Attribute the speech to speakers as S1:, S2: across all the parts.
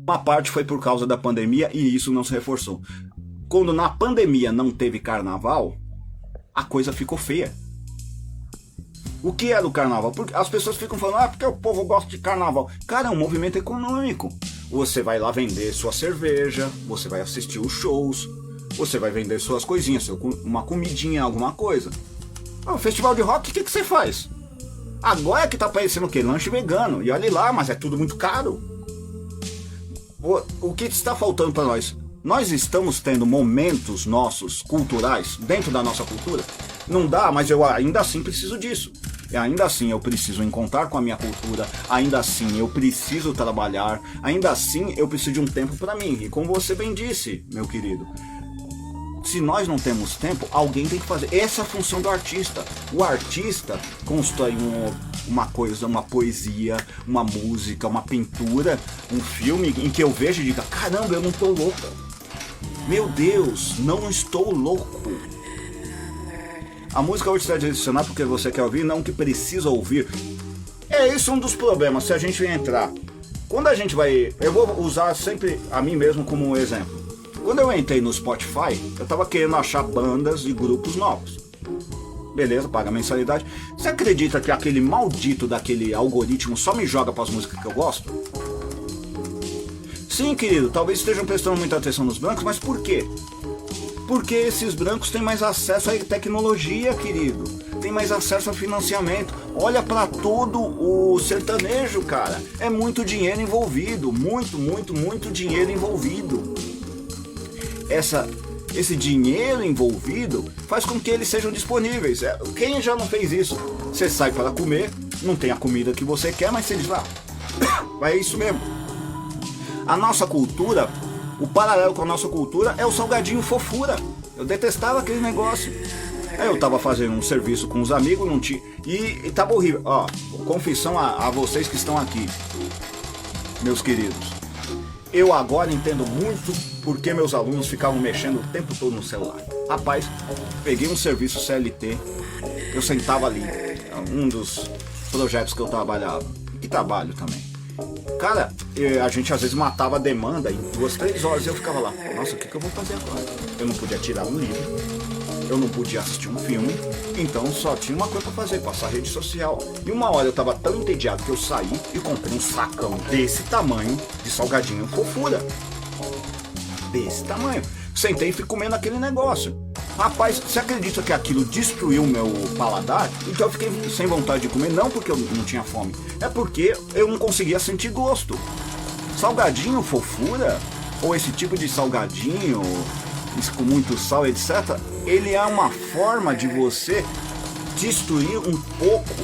S1: Uma parte foi por causa da pandemia e isso não se reforçou. Quando na pandemia não teve carnaval, a coisa ficou feia. O que é do carnaval? Porque as pessoas ficam falando, porque o povo gosta de carnaval. Cara, é um movimento econômico. Você vai lá vender sua cerveja, você vai assistir os shows, você vai vender suas coisinhas, uma comidinha, alguma coisa. Festival de rock, o que você faz? Agora é que tá aparecendo o quê? Lanche vegano. E olha lá, mas é tudo muito caro. O que está faltando para nós? Nós estamos tendo momentos nossos culturais dentro da nossa cultura? Não dá, mas eu ainda assim preciso disso. E ainda assim eu preciso encontrar com a minha cultura, ainda assim eu preciso trabalhar, ainda assim eu preciso de um tempo para mim. E como você bem disse, meu querido, se nós não temos tempo, alguém tem que fazer. Essa é a função do artista. O artista constrói uma coisa, uma poesia, uma música, uma pintura, um filme em que eu vejo e diga, caramba, eu não tô louco. Meu Deus, não estou louco. A música hoje está direcionada porque você quer ouvir, não que precisa ouvir. Isso um dos problemas, se a gente entrar. Quando a gente vai... Eu vou usar sempre a mim mesmo como um exemplo. Quando eu entrei no Spotify, eu tava querendo achar bandas e grupos novos. Beleza, paga a mensalidade. Você acredita que aquele maldito daquele algoritmo só me joga para as músicas que eu gosto? Sim, querido, talvez estejam prestando muita atenção nos brancos, mas por quê? Porque esses brancos têm mais acesso à tecnologia, querido. Tem mais acesso a financiamento. Olha para todo o sertanejo, cara. É muito dinheiro envolvido. Muito dinheiro envolvido. Esse dinheiro envolvido faz com que eles sejam disponíveis. Quem já não fez isso? Você sai para comer, não tem a comida que você quer, mas você diz lá, é isso mesmo. A nossa cultura, o paralelo com a nossa cultura é o salgadinho fofura. Eu detestava aquele negócio. Eu tava fazendo um serviço com os amigos, não tinha, e tava horrível. Confissão a vocês que estão aqui, meus queridos. Eu agora entendo muito porque meus alunos ficavam mexendo o tempo todo no celular. Rapaz, peguei um serviço CLT, eu sentava ali, um dos projetos que eu trabalhava, e trabalho também. Cara, a gente às vezes matava a demanda em 2, 3 horas e eu ficava lá, nossa, o que eu vou fazer agora? Eu não podia tirar um livro, eu não podia assistir um filme, então só tinha uma coisa pra fazer, passar rede social. E uma hora eu tava tão entediado que eu saí e comprei um sacão desse tamanho de salgadinho fofura. Desse tamanho. Sentei e fui comendo aquele negócio. Rapaz, você acredita que aquilo destruiu o meu paladar? Então eu fiquei sem vontade de comer, não porque eu não tinha fome, é porque eu não conseguia sentir gosto. Salgadinho fofura, ou esse tipo de salgadinho com muito sal, etc., ele é uma forma de você destruir um pouco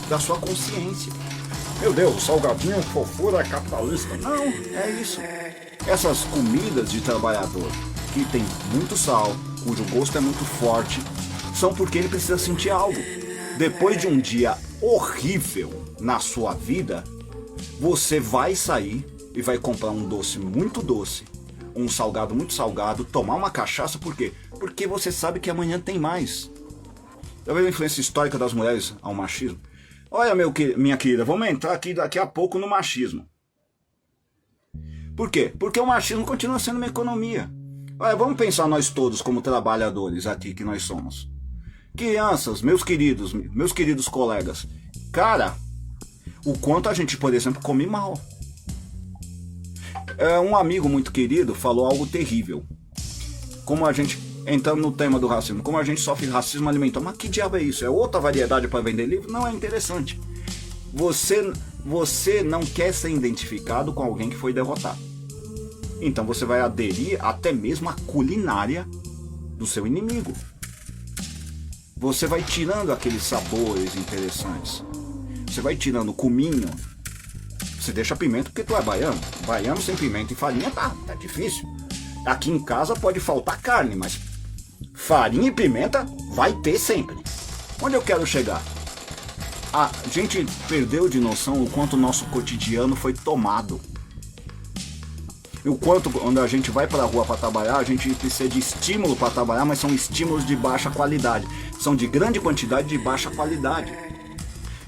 S1: da sua consciência. Meu Deus, salgadinho fofura é capitalista. Não, é isso. Essas comidas de trabalhador que tem muito sal, cujo gosto é muito forte, são porque ele precisa sentir algo. Depois de um dia horrível na sua vida, você vai sair e vai comprar um doce muito doce, um salgado muito salgado, tomar uma cachaça, por quê? Porque você sabe que amanhã tem mais. Talvez a influência histórica das mulheres ao machismo. Olha, minha querida, vamos entrar aqui daqui a pouco no machismo. Por quê? Porque o machismo continua sendo uma economia. Olha, vamos pensar nós todos como trabalhadores aqui que nós somos. Crianças, meus queridos colegas. Cara, o quanto a gente, por exemplo, come mal. Um amigo muito querido falou algo terrível. Como a gente, entrando no tema do racismo, como a gente sofre racismo alimentar. Mas que diabo é isso? É outra variedade para vender livro? Não, é interessante. Você não quer ser identificado com alguém que foi derrotado. Então você vai aderir até mesmo à culinária do seu inimigo. Você vai tirando aqueles sabores interessantes. Você vai tirando o cominho. Você deixa pimenta porque tu é baiano. Baiano sem pimenta e farinha tá difícil. Aqui em casa pode faltar carne, mas farinha e pimenta vai ter sempre. Onde eu quero chegar? A gente perdeu de noção o quanto o nosso cotidiano foi tomado. E o quanto, quando a gente vai para a rua para trabalhar, a gente precisa de estímulo para trabalhar, mas são estímulos de baixa qualidade. São de grande quantidade de baixa qualidade.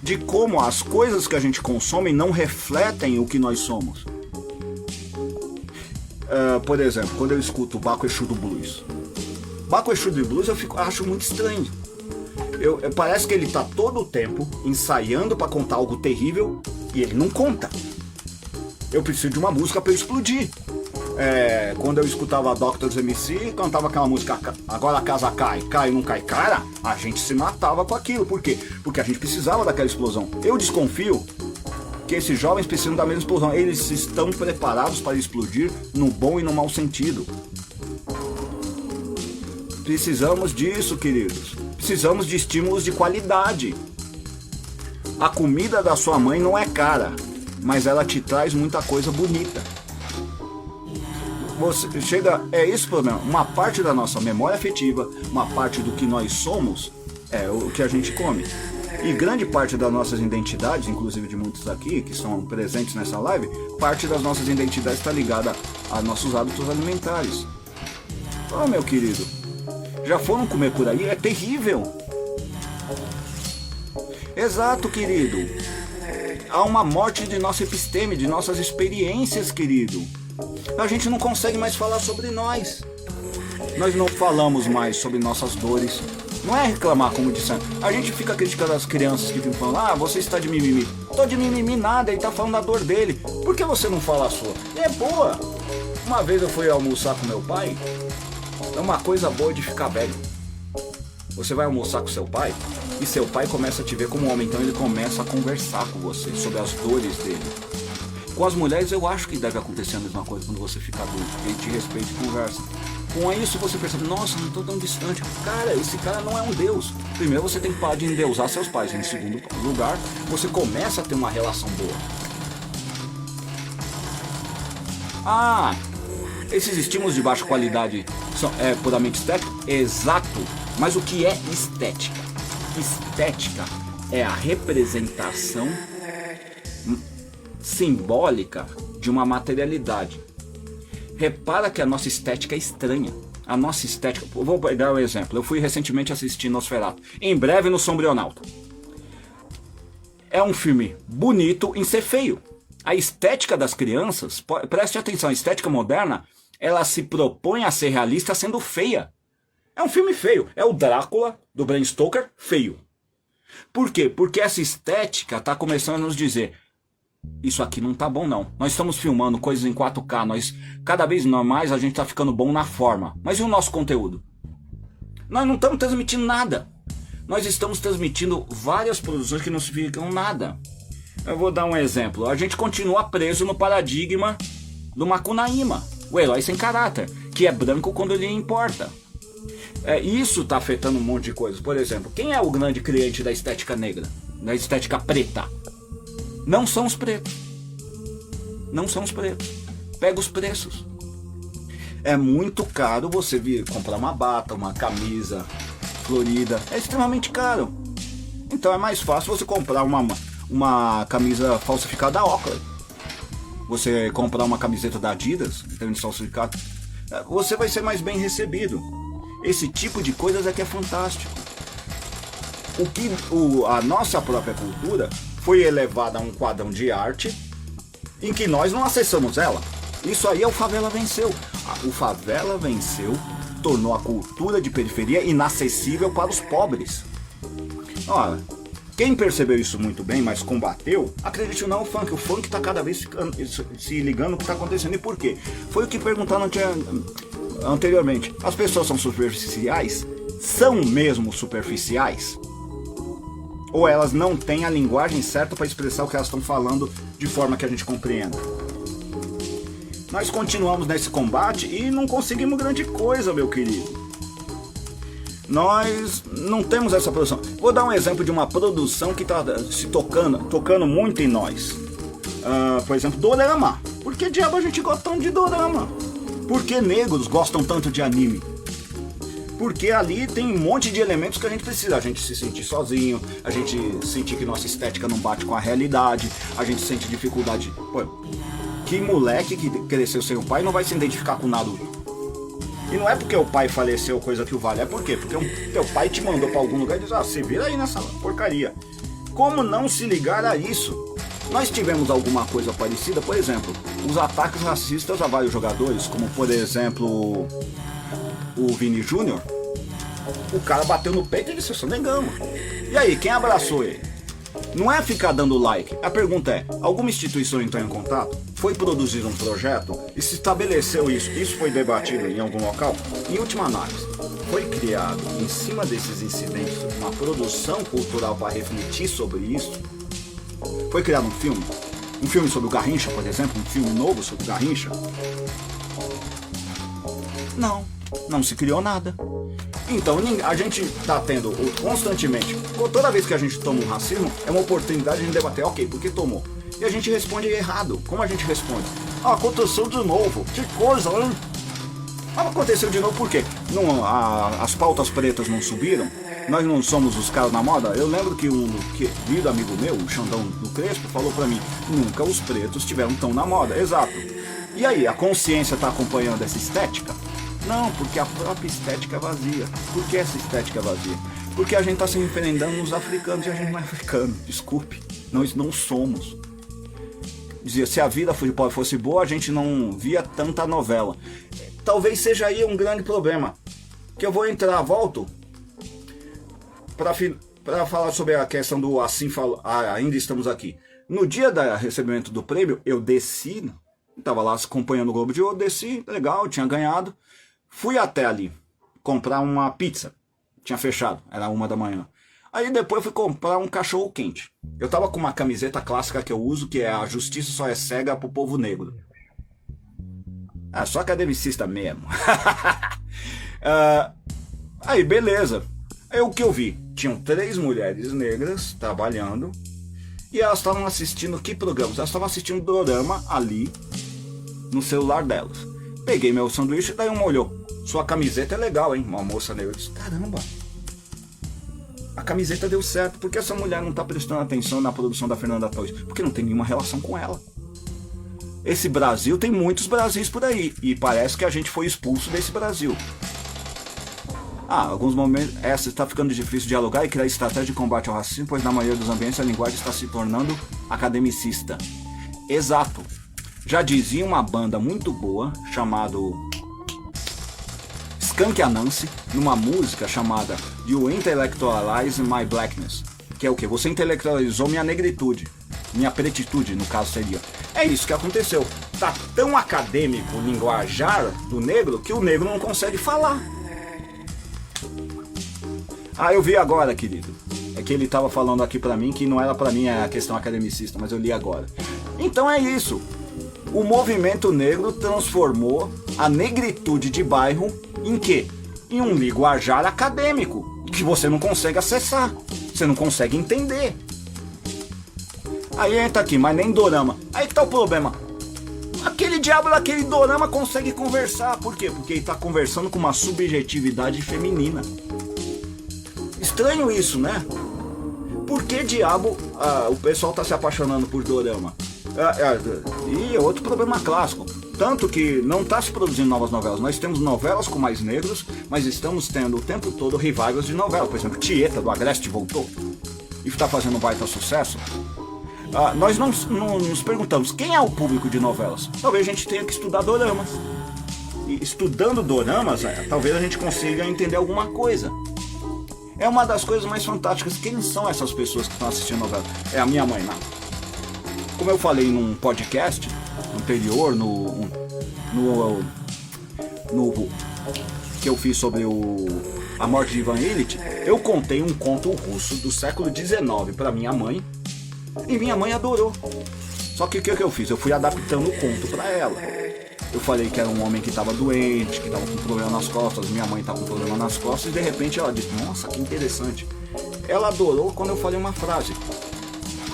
S1: De como as coisas que a gente consome não refletem o que nós somos. por exemplo, quando eu escuto o Baco Exu do Blues. Baco Exu do Blues eu acho muito estranho. Parece que ele tá todo o tempo ensaiando para contar algo terrível e ele não conta. Eu preciso de uma música para eu explodir. Quando eu escutava Doctors MC, cantava aquela música Agora a Casa Cai, Cai Não Cai. Cara, a gente se matava com aquilo. Por quê? Porque a gente precisava daquela explosão. Eu desconfio que esses jovens precisam da mesma explosão. Eles estão preparados para explodir no bom e no mau sentido. Precisamos disso, queridos. Precisamos de estímulos de qualidade. A comida da sua mãe não é cara, mas ela te traz muita coisa bonita. É esse o problema. Uma parte da nossa memória afetiva, uma parte do que nós somos, é o que a gente come. E grande parte das nossas identidades, inclusive de muitos aqui que estão presentes nessa live, parte das nossas identidades está ligada a nossos hábitos alimentares. Oh, meu querido, já foram comer por aí? É terrível. Exato, querido. Há uma morte de nossa episteme, de nossas experiências, querido. A gente não consegue mais falar sobre nós. Nós não falamos mais sobre nossas dores. Não é reclamar, como disseram. A gente fica criticando as crianças que ficam falando: você está de mimimi. Tô de mimimi nada, ele tá falando da dor dele. Por que você não fala a sua? É boa. Uma vez eu fui almoçar com meu pai. É uma coisa boa de ficar velho. Você vai almoçar com seu pai e seu pai começa a te ver como homem. Então ele começa a conversar com você sobre as dores dele. Com as mulheres eu acho que deve acontecer a mesma coisa quando você fica adulto. Ele te respeita e conversa. Com isso você percebe: nossa, não estou tão distante. Cara, esse cara não é um deus. Primeiro você tem que parar de endeusar seus pais. Em segundo lugar, você começa a ter uma relação boa. Esses estímulos de baixa qualidade são puramente estéticos? Exato. Mas o que é estética? Estética é a representação simbólica de uma materialidade. Repara que a nossa estética é estranha. A nossa estética... Vou dar um exemplo. Eu fui recentemente assistir Nosferatu. Em breve no Sombrionauta. É um filme bonito em ser feio. A estética das crianças... Preste atenção, a estética moderna, ela se propõe a ser realista sendo feia. É um filme feio. É o Drácula, do Bram Stoker, feio. Por quê? Porque essa estética está começando a nos dizer: isso aqui não tá bom não. Nós estamos filmando coisas em 4K, cada vez mais a gente tá ficando bom na forma. Mas e o nosso conteúdo? Nós não estamos transmitindo nada. Nós estamos transmitindo várias produções que não significam nada. Eu vou dar um exemplo. A gente continua preso no paradigma do Macunaíma, o herói sem caráter, que é branco quando ele importa. Isso está afetando um monte de coisas. Por exemplo, quem é o grande cliente da estética negra? Da estética preta? Não são os pretos. Não são os pretos. Pega os preços. É muito caro você vir comprar uma bata, uma camisa florida. É extremamente caro. Então é mais fácil você comprar uma camisa falsificada da Oakley. Você comprar uma camiseta da Adidas, que tem falsificado. Você vai ser mais bem recebido. Esse tipo de coisas é que é fantástico. A nossa própria cultura foi elevada a um quadrão de arte em que nós não acessamos ela. Isso aí é o Favela Venceu. O Favela Venceu tornou a cultura de periferia inacessível para os pobres. Olha, quem percebeu isso muito bem, mas combateu, acredite ou não, o funk está cada vez se ligando no que está acontecendo. E por quê? Foi o que perguntaram anteriormente. As pessoas são superficiais? São mesmo superficiais? Ou elas não têm a linguagem certa para expressar o que elas estão falando de forma que a gente compreenda? Nós continuamos nesse combate e não conseguimos grande coisa, meu querido. Nós não temos essa produção. Vou dar um exemplo de uma produção que está se tocando muito em nós. Por exemplo, dorama. Por que diabo a gente gosta tanto de dorama? Por que negros gostam tanto de anime? Porque ali tem um monte de elementos que a gente precisa. A gente se sentir sozinho, a gente sentir que nossa estética não bate com a realidade, a gente sente dificuldade. Pô, que moleque que cresceu sem o pai não vai se identificar com o Naruto? E não é porque o pai faleceu coisa que o vale, é por quê? Porque o teu pai te mandou pra algum lugar e diz: se vira aí nessa porcaria. Como não se ligar a isso? Nós tivemos alguma coisa parecida, por exemplo, os ataques racistas a vários jogadores, como por exemplo o Vini Júnior. O cara bateu no peito e disse: "Sonegamos". E aí, quem abraçou ele? Não é ficar dando like. A pergunta é: alguma instituição entrou em contato? Foi produzido um projeto? E se estabeleceu isso? Isso foi debatido em algum local? Em última análise, foi criado em cima desses incidentes uma produção cultural para refletir sobre isso? Foi criado um filme? Um filme sobre o Garrincha, por exemplo? Um filme novo sobre o Garrincha? Não se criou nada. Então a gente está tendo constantemente, toda vez que a gente toma um racismo, é uma oportunidade de a gente debater: ok, por que tomou? E a gente responde errado. Como a gente responde? Aconteceu de novo, que coisa, hein? Aconteceu de novo por quê? As pautas pretas não subiram? Nós não somos os caras na moda? Eu lembro que um querido amigo meu, o Xandão do Crespo, falou pra mim: nunca os pretos estiveram tão na moda. Exato. E aí, a consciência está acompanhando essa estética? Não, porque a própria estética é vazia. Por que essa estética é vazia? Porque a gente está se referendando nos africanos e a gente não é africano. Desculpe, nós não somos. Dizia, se a vida fosse boa, a gente não via tanta novela. Talvez seja aí um grande problema. Que eu vou entrar, volto, para falar sobre a questão do assim ainda estamos aqui. No dia do recebimento do prêmio, eu desci, estava lá acompanhando o Globo de Ouro, desci, legal, tinha ganhado. Fui até ali comprar uma pizza. Tinha fechado, era 1 da manhã. Aí depois fui comprar um cachorro quente. Eu tava com uma camiseta clássica que eu uso, que é "A justiça só é cega pro povo negro". Só academicista mesmo. Aí beleza. Aí o que eu vi? Tinham 3 mulheres negras trabalhando. E elas estavam assistindo que programas? Elas estavam assistindo dorama ali no celular delas. Peguei meu sanduíche, daí uma olhou: "Sua camiseta é legal, hein?" Uma moça negra. Eu disse: "Caramba, a camiseta deu certo. Por que essa mulher não está prestando atenção na produção da Fernanda Torres?" Porque não tem nenhuma relação com ela. Esse Brasil tem muitos Brasis por aí. E parece que a gente foi expulso desse Brasil. Alguns momentos está ficando difícil dialogar e criar estratégia de combate ao racismo, pois na maioria dos ambientes a linguagem está se tornando academicista. Exato. Já dizia uma banda muito boa, chamado Skank Anansi, numa música chamada You Intellectualize My Blackness, que é o que? Você intelectualizou minha negritude, minha pretitude, no caso seria. É isso que aconteceu. Tá tão acadêmico o linguajar do negro que o negro não consegue falar. Eu vi agora, querido. É que ele tava falando aqui pra mim, que não era pra mim a questão academicista, mas eu li agora. Então é isso. O movimento negro transformou a negritude de bairro em quê? Em um linguajar acadêmico, que você não consegue acessar, você não consegue entender. Aí entra aqui, mas nem dorama. Aí que tá o problema. Aquele diabo daquele dorama consegue conversar. Por quê? Porque ele tá conversando com uma subjetividade feminina. Estranho isso, né? Por que diabo o pessoal tá se apaixonando por dorama? E outro problema clássico. Tanto que não está se produzindo novas novelas. Nós temos novelas com mais negros, mas estamos tendo o tempo todo revivals de novela. Por exemplo, Tieta, do Agreste, voltou e está fazendo um baita sucesso. Nós não nos perguntamos quem é o público de novelas. Talvez a gente tenha que estudar doramas. E estudando doramas, talvez a gente consiga entender alguma coisa. É uma das coisas mais fantásticas. Quem são essas pessoas que estão assistindo novela? É a minha mãe, não. Como eu falei num podcast anterior, no que eu fiz sobre a morte de Ivan Illich, eu contei um conto russo do século XIX para minha mãe, e minha mãe adorou. Só que o que eu fiz? Eu fui adaptando o conto para ela. Eu falei que era um homem que estava doente, que estava com problema nas costas, minha mãe estava com problema nas costas, e de repente ela disse: "Nossa, que interessante". Ela adorou quando eu falei uma frase: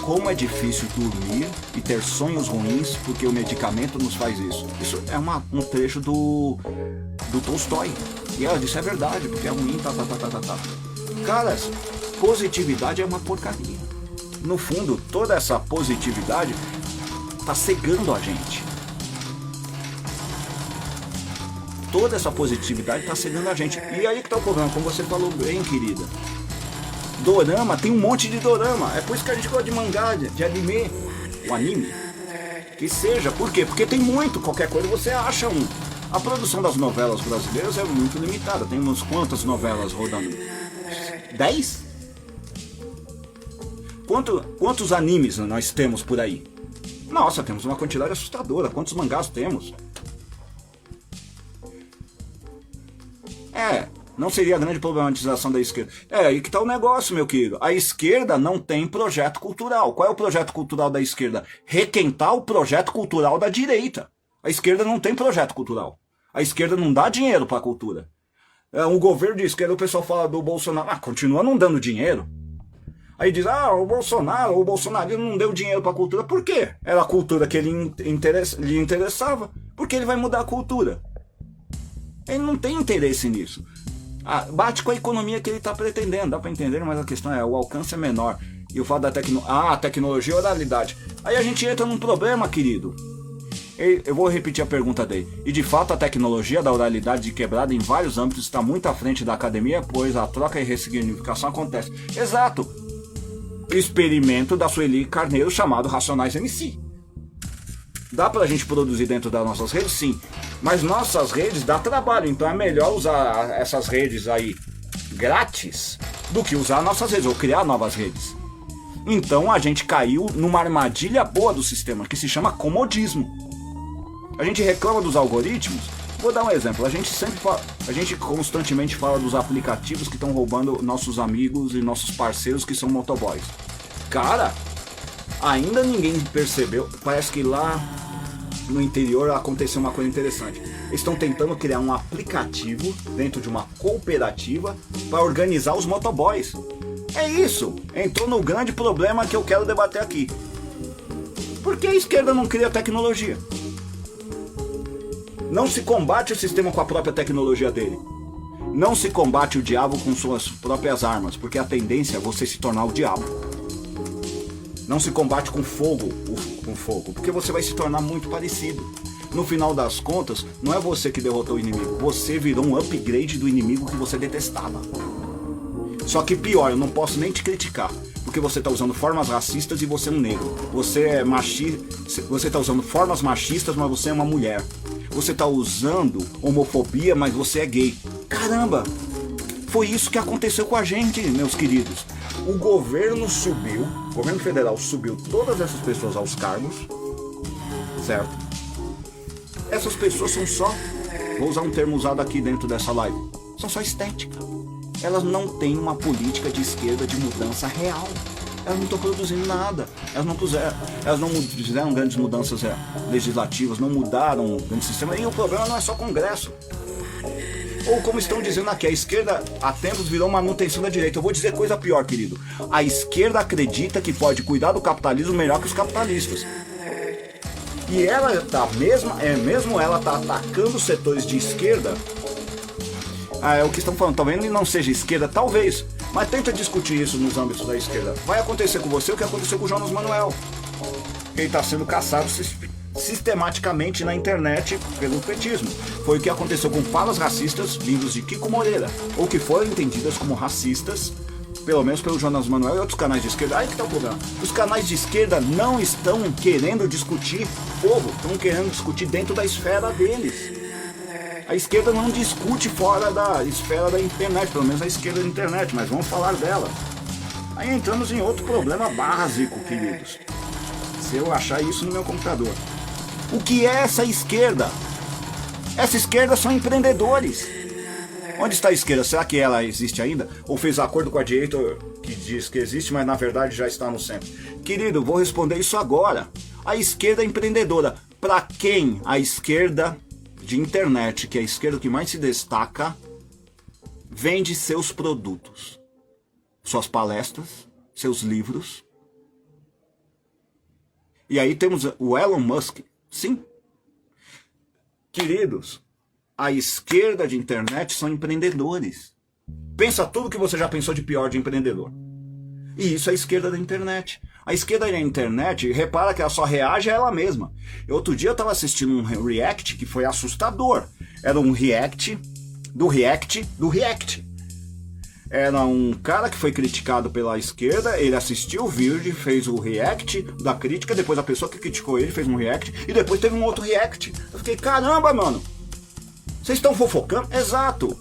S1: "Como é difícil dormir e ter sonhos ruins porque o medicamento nos faz isso". Isso é um trecho do Tolstói. E ela disse: "É verdade, porque é ruim, tá. Caras, positividade é uma porcaria. No fundo, toda essa positividade tá cegando a gente. Toda essa positividade tá cegando a gente. E aí que tá o problema, como você falou bem, querida. Dorama, tem um monte de dorama. É por isso que a gente gosta de mangá, de anime. o anime. Que seja, por quê? Porque tem muito, qualquer coisa você acha um. A produção das novelas brasileiras é muito limitada. Tem umas quantas novelas rodando? 10? Quantos animes nós temos por aí? Nossa, temos uma quantidade assustadora. Quantos mangás temos? Não seria a grande problematização da esquerda. Aí que tá o negócio, meu querido. A esquerda não tem projeto cultural. Qual é o projeto cultural da esquerda? Requentar o projeto cultural da direita. A esquerda não tem projeto cultural. A esquerda não dá dinheiro para a cultura. Um governo de esquerda, o pessoal fala do Bolsonaro. Continua não dando dinheiro. Aí diz, o bolsonarismo não deu dinheiro para a cultura. Por quê? Era a cultura que lhe interessava. Porque ele vai mudar a cultura. Ele não tem interesse nisso. Bate com a economia que ele está pretendendo. Dá para entender, mas a questão o alcance é menor. E o fato da tecnologia e oralidade. Aí a gente entra num problema, querido. Eu vou repetir a pergunta dele. E de fato a tecnologia da oralidade de quebrada em vários âmbitos está muito à frente da academia, pois a troca e ressignificação acontece. Exato. Experimento da Sueli Carneiro chamado Racionais MC. Dá pra gente produzir dentro das nossas redes? Sim. Mas nossas redes dá trabalho, então é melhor usar essas redes aí grátis do que usar nossas redes, ou criar novas redes. Então a gente caiu numa armadilha boa do sistema, que se chama comodismo. A gente reclama dos algoritmos. Vou dar um exemplo. A gente constantemente fala dos aplicativos que estão roubando nossos amigos e nossos parceiros que são motoboys. Cara, ainda ninguém percebeu. Parece que lá no interior aconteceu uma coisa interessante. Eles estão tentando criar um aplicativo dentro de uma cooperativa para organizar os motoboys. É isso. Entrou no grande problema que eu quero debater aqui. Por que a esquerda não cria tecnologia? Não se combate o sistema com a própria tecnologia dele. Não se combate o diabo com suas próprias armas, porque a tendência é você se tornar o diabo. Não se combate com fogo, porque você vai se tornar muito parecido. No final das contas, não é você que derrotou o inimigo, você virou um upgrade do inimigo que você detestava. Só que pior, eu não posso nem te criticar, porque você está usando formas racistas e você é um negro. Você é machista, você está usando formas machistas, mas você é uma mulher. Você está usando homofobia, mas você é gay. Caramba! Foi isso que aconteceu com a gente, meus queridos. O governo federal subiu todas essas pessoas aos cargos, certo? Essas pessoas são só, vou usar um termo usado aqui dentro dessa live, são só estética. Elas não têm uma política de esquerda de mudança real. Elas não estão produzindo nada. Elas não fizeram grandes mudanças legislativas, não mudaram o grande sistema. E o problema não é só Congresso. Ou como estão dizendo aqui, a esquerda há tempos virou manutenção da direita. Eu vou dizer coisa pior, querido. A esquerda acredita que pode cuidar do capitalismo melhor que os capitalistas. E ela tá mesmo ela tá atacando os setores de esquerda. É o que estão falando, talvez ele não seja esquerda, talvez, mas tenta discutir isso nos âmbitos da esquerda. Vai acontecer com você o que aconteceu com o Jonas Manuel. Ele está sendo caçado sistematicamente na internet pelo petismo. Foi o que aconteceu com falas racistas vindos de Kiko Moreira, ou que foram entendidas como racistas, pelo menos pelo Jonas Manuel e outros canais de esquerda. Aí que está o problema. Os canais de esquerda não estão querendo discutir povo, estão querendo discutir dentro da esfera deles. A esquerda não discute fora da esfera da internet, pelo menos a esquerda da internet, mas vamos falar dela. Aí entramos em outro problema básico, queridos. Se eu achar isso no meu computador. O que é essa esquerda? Essa esquerda são empreendedores. Onde está a esquerda? Será que ela existe ainda? Ou fez acordo com a direita que diz que existe, mas na verdade já está no centro? Querido, vou responder isso agora. A esquerda é empreendedora. Para quem a esquerda de internet, que é a esquerda que mais se destaca, vende seus produtos, suas palestras, seus livros. E aí temos o Elon Musk. Sim. Queridos, a esquerda de internet são empreendedores. Pensa tudo que você já pensou de pior de empreendedor. E isso é a esquerda da internet. A esquerda da internet, repara que ela só reage a ela mesma. Outro dia eu estava assistindo um react que foi assustador. Era um react do react do react. Era um cara que foi criticado pela esquerda, ele assistiu o vídeo, fez o react da crítica, depois a pessoa que criticou ele fez um react, e depois teve um outro react. Eu fiquei, caramba, mano, vocês estão fofocando? Exato.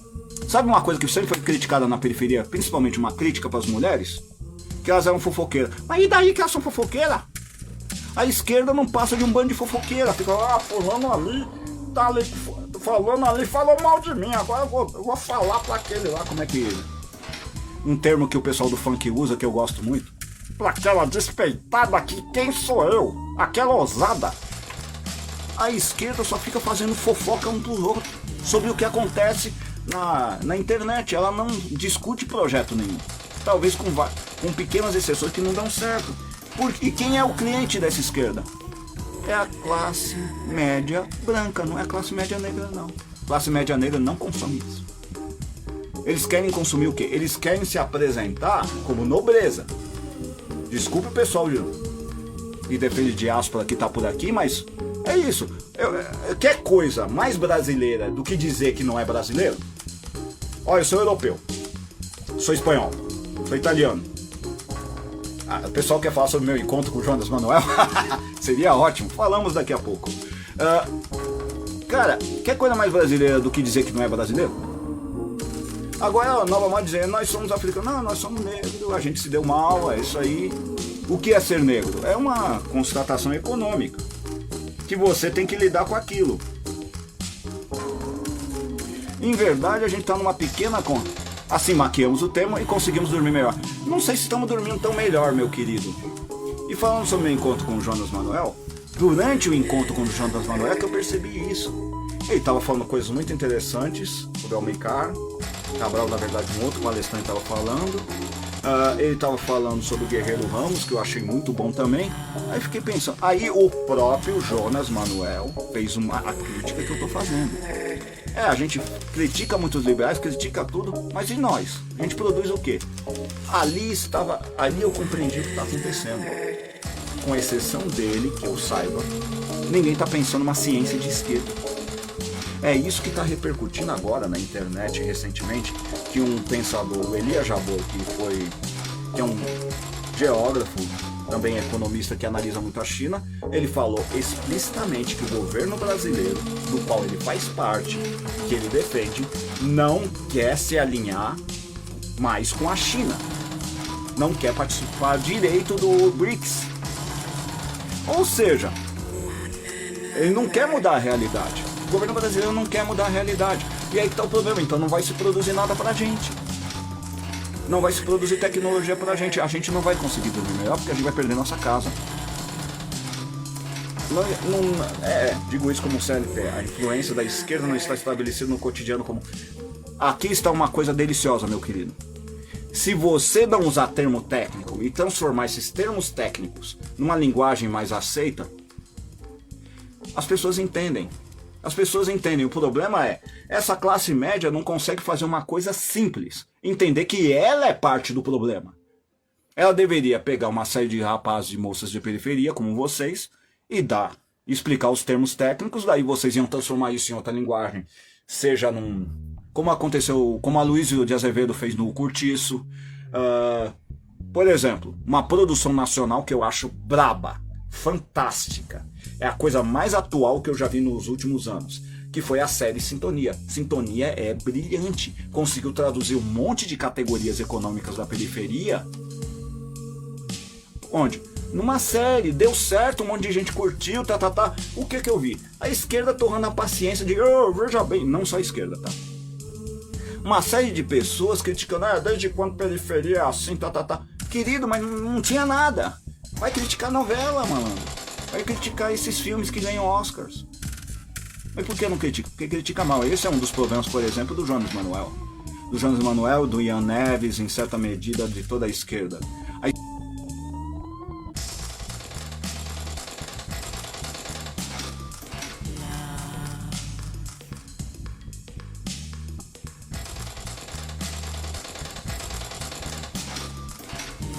S1: Sabe uma coisa que sempre foi criticada na periferia, principalmente uma crítica para as mulheres? Que elas eram fofoqueiras. Mas e daí que elas são fofoqueiras? A esquerda não passa de um bando de fofoqueira. Fica, fulano ali, tá ali, falando ali, falou mal de mim, agora eu vou falar pra aquele lá, como é que... Um termo que o pessoal do funk usa, que eu gosto muito. Pra aquela despeitada aqui, quem sou eu? Aquela ousada. A esquerda só fica fazendo fofoca um pros outros sobre o que acontece na internet. Ela não discute projeto nenhum. Talvez com pequenas exceções que não dão certo. E quem é o cliente dessa esquerda? É a classe média branca, não é a classe média negra, não. A classe média negra não consome isso. Eles querem consumir o quê? Eles querem se apresentar como nobreza. Desculpe o pessoal e defende diáspora que tá por aqui, mas é isso. Quer coisa mais brasileira do que dizer que não é brasileiro? Olha, eu sou europeu, sou espanhol, sou italiano. O pessoal quer falar sobre o meu encontro com o Jonas Manuel? Seria ótimo, falamos daqui a pouco. Cara, quer coisa mais brasileira do que dizer que não é brasileiro? Agora a nova moda dizer, nós somos africanos. Não, nós somos negros, a gente se deu mal, é isso aí. O que é ser negro? É uma constatação econômica, que você tem que lidar com aquilo. Em verdade, a gente está numa pequena conta. Assim, maquiamos o tema e conseguimos dormir melhor. Não sei se estamos dormindo tão melhor, meu querido. E falando sobre o meu encontro com o Jonas Manuel, durante o encontro com o Jonas Manuel é que eu percebi isso. Ele estava falando coisas muito interessantes sobre Almeicar Cabral, na verdade, um outro palestrante estava falando. Ele estava falando sobre o Guerreiro Ramos, que eu achei muito bom também. Aí fiquei pensando, aí o próprio Jonas Manuel fez a crítica que eu estou fazendo. A gente critica muitos liberais, critica tudo, mas e nós? A gente produz o quê? Ali eu compreendi o que está acontecendo. Com exceção dele, que eu saiba, ninguém está pensando numa ciência de esquerda. É isso que está repercutindo agora na internet recentemente, que um pensador, o Elias Jabbour, que é um geógrafo, também economista que analisa muito a China, ele falou explicitamente que o governo brasileiro, do qual ele faz parte, que ele defende, não quer se alinhar mais com a China. Não quer participar direito do BRICS. Ou seja, ele não quer mudar a realidade. O governo brasileiro não quer mudar a realidade. E aí está o problema, então não vai se produzir nada pra gente. Não vai se produzir tecnologia pra gente. A gente não vai conseguir dormir melhor porque a gente vai perder nossa casa. Digo isso como CLT. A influência da esquerda não está estabelecida no cotidiano como... Aqui está uma coisa deliciosa, meu querido. Se você não usar termo técnico e transformar esses termos técnicos numa linguagem mais aceita, as pessoas entendem. As pessoas entendem. O problema é, essa classe média não consegue fazer uma coisa simples. Entender que ela é parte do problema. Ela deveria pegar uma série de rapazes e moças de periferia, como vocês, e explicar os termos técnicos, daí vocês iam transformar isso em outra linguagem. Seja como aconteceu, como a Luísa de Azevedo fez no Curtiço. Por exemplo, uma produção nacional que eu acho braba, fantástica. É a coisa mais atual que eu já vi nos últimos anos, que foi a série Sintonia. Sintonia é brilhante, conseguiu traduzir um monte de categorias econômicas da periferia. Onde? Numa série, deu certo, um monte de gente curtiu, O que eu vi? A esquerda torrando a paciência de, veja bem, não só a esquerda, tá? Uma série de pessoas criticando, desde quando periferia é assim, Querido, mas não tinha nada. Vai criticar novela, mano. Vai criticar esses filmes que ganham Oscars. Mas por que não critica? Porque critica mal. Esse é um dos problemas, por exemplo, do Jonas Manuel. Do Jonas Manuel, do Ian Neves, em certa medida, de toda a esquerda.